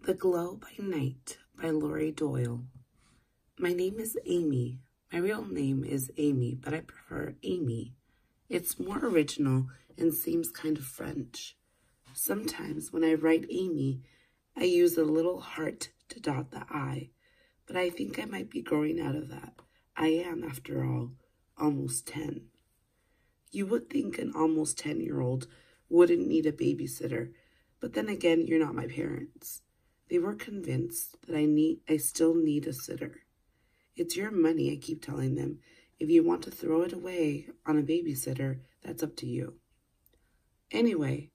The Glow by Night by Lori Doyle. My name is Amy. My real name is Amy, but I prefer Amy. It's more original and seems kind of French. Sometimes when I write Amy, I use a little heart to dot the I, but I think I might be growing out of that. I am, after all, almost 10. You would think an almost 10-year-old wouldn't need a babysitter, but then again, you're not my parents. They were convinced that I still need a sitter. It's your money, I keep telling them. If you want to throw it away on a babysitter, that's up to you. Anyway,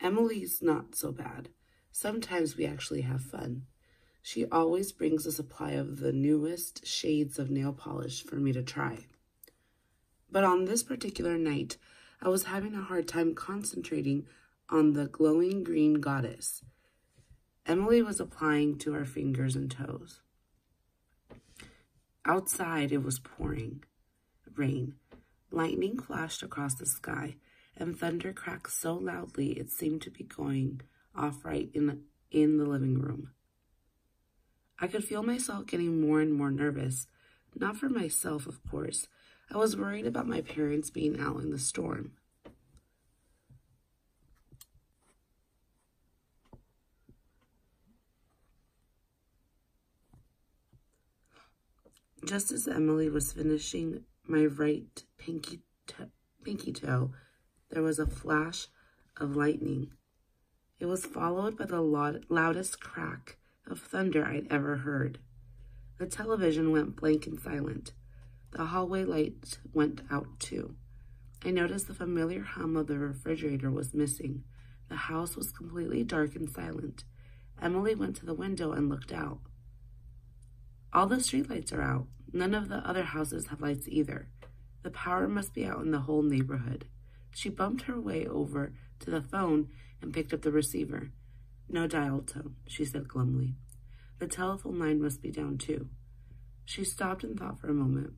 Emily's not so bad. Sometimes we actually have fun. She always brings a supply of the newest shades of nail polish for me to try. But on this particular night, I was having a hard time concentrating on the glowing green goddess Emily was applying to her fingers and toes. Outside, it was pouring rain. Lightning flashed across the sky, and thunder cracked so loudly it seemed to be going off right in the living room. I could feel myself getting more and more nervous. Not for myself, of course. I was worried about my parents being out in the storm. Just as Emily was finishing my right pinky toe, there was a flash of lightning. It was followed by the loudest crack of thunder I'd ever heard. The television went blank and silent. The hallway light went out too. I noticed the familiar hum of the refrigerator was missing. The house was completely dark and silent. Emily went to the window and looked out. All the streetlights are out. None of the other houses have lights either. The power must be out in the whole neighborhood. She bumped her way over to the phone and picked up the receiver. No dial tone, she said glumly. The telephone line must be down too. She stopped and thought for a moment.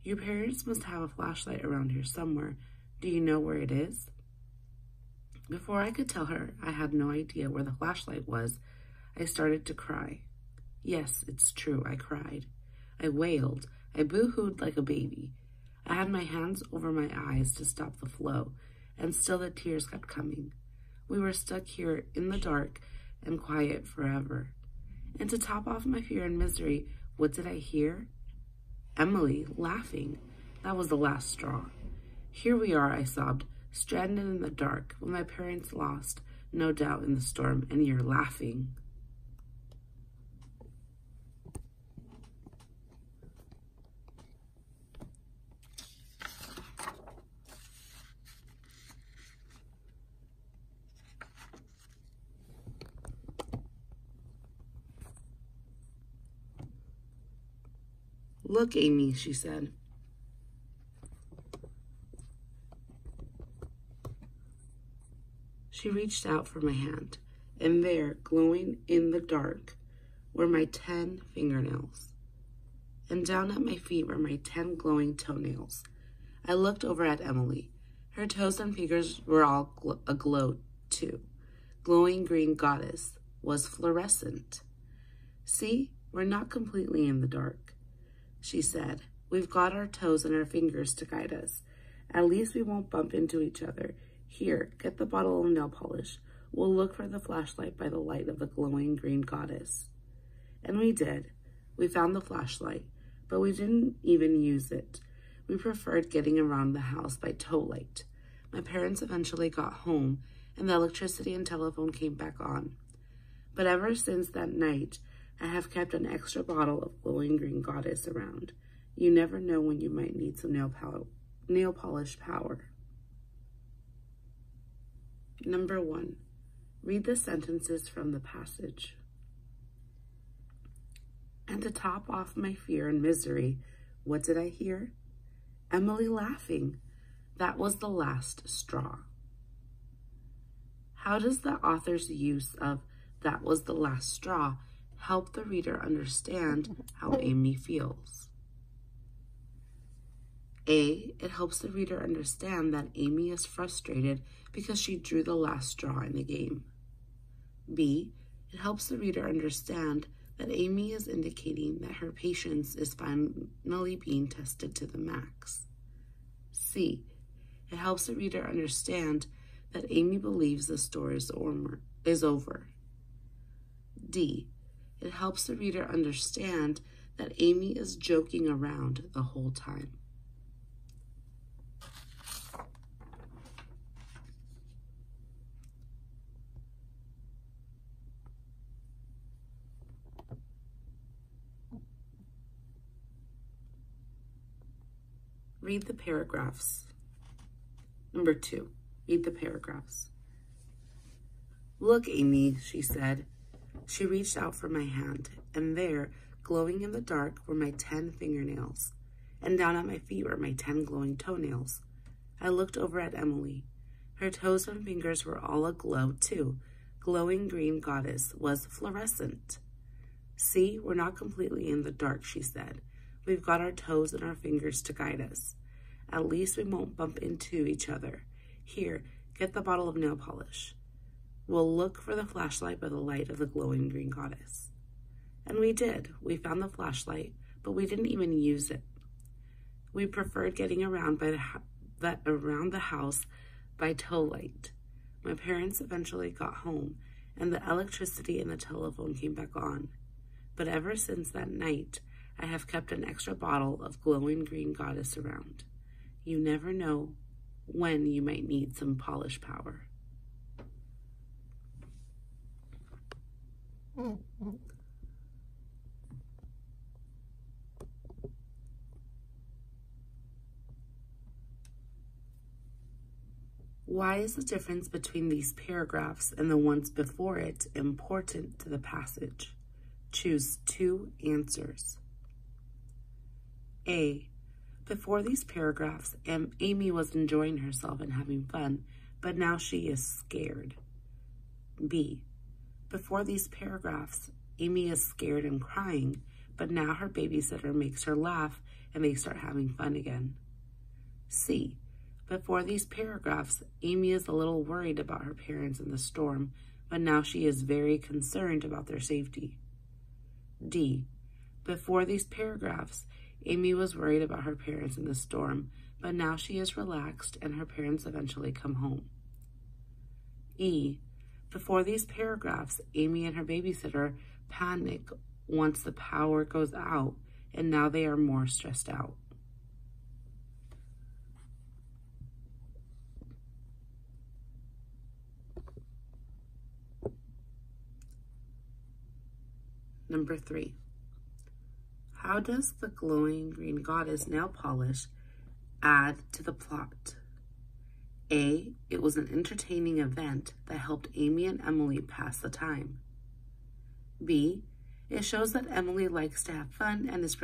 Your parents must have a flashlight around here somewhere. Do you know where it is? Before I could tell her I had no idea where the flashlight was, I started to cry. Yes, it's true, I cried. I wailed. I boo-hooed like a baby. I had my hands over my eyes to stop the flow, and still the tears kept coming. We were stuck here in the dark and quiet forever. And to top off my fear and misery, what did I hear? Emily laughing. That was the last straw. Here we are, I sobbed, stranded in the dark, with my parents lost, no doubt in the storm, and you're laughing. Look, Amy, she said. She reached out for my hand, and there, glowing in the dark, were my 10 fingernails. And down at my feet were my 10 glowing toenails. I looked over at Emily. Her toes and fingers were all aglow, too. Glowing green goddess was fluorescent. See, we're not completely in the dark, she said. We've got our toes and our fingers to guide us. At least we won't bump into each other. Here, get the bottle of nail polish. We'll look for the flashlight by the light of the glowing green goddess. And we did. We found the flashlight, but we didn't even use it. We preferred getting around the house by toe light. My parents eventually got home, and the electricity and telephone came back on. But ever since that night, I have kept an extra bottle of glowing green goddess around. You never know when you might need some nail polish power. Number 1. Read the sentences from the passage. And to top off my fear and misery, what did I hear? Emily laughing. That was the last straw. How does the author's use of "that was the last straw" help the reader understand how Amy feels? A, it helps the reader understand that Amy is frustrated because she drew the last straw in the game. B, It helps the reader understand that Amy is indicating that her patience is finally being tested to the max. C. It helps the reader understand that Amy believes the story is over. D. It helps the reader understand that Amy is joking around the whole time. Read the paragraphs. Number 2, read the paragraphs. "Look, Amy," she said. She reached out for my hand, and there, glowing in the dark, were my 10 fingernails, and down at my feet were my 10 glowing toenails. I looked over at Emily. Her toes and fingers were all aglow, too. Glowing green goddess was fluorescent. "See, we're not completely in the dark," she said. "We've got our toes and our fingers to guide us. At least we won't bump into each other. Here, get the bottle of nail polish. We'll look for the flashlight by the light of the glowing green goddess." And we did. We found the flashlight, but we didn't even use it. We preferred getting around around the house by tow light. My parents eventually got home, and the electricity and the telephone came back on. But ever since that night, I have kept an extra bottle of glowing green goddess around. You never know when you might need some polish power. Why is the difference between these paragraphs and the ones before it important to the passage? Choose 2 answers. A. Before these paragraphs, Amy was enjoying herself and having fun, but now she is scared. B. Before these paragraphs, Amy is scared and crying, but now her babysitter makes her laugh and they start having fun again. C. Before these paragraphs, Amy is a little worried about her parents in the storm, but now she is very concerned about their safety. D. Before these paragraphs, Amy was worried about her parents in the storm, but now she is relaxed and her parents eventually come home. E. Before these paragraphs, Amy and her babysitter panic once the power goes out, and now they are more stressed out. Number 3. How does the glowing green goddess nail polish add to the plot? A. It was an entertaining event that helped Amy and Emily pass the time. B. It shows that Emily likes to have fun and is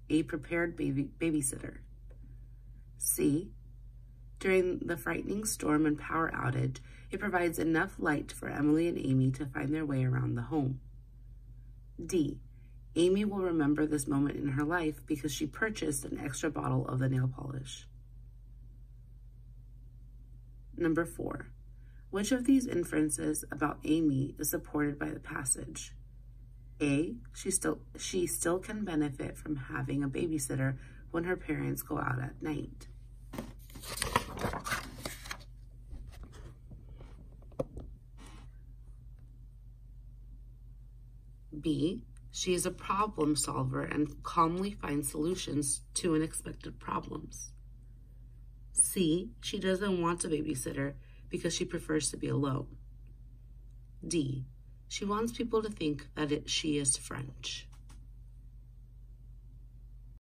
a prepared babysitter. C. During the frightening storm and power outage, it provides enough light for Emily and Amy to find their way around the home. D. Amy will remember this moment in her life because she purchased an extra bottle of the nail polish. Number 4. Which of these inferences about Amy is supported by the passage? A. She still can benefit from having a babysitter when her parents go out at night. B. She is a problem solver and calmly finds solutions to unexpected problems. C. She doesn't want a babysitter because she prefers to be alone. D. She wants people to think that she is French.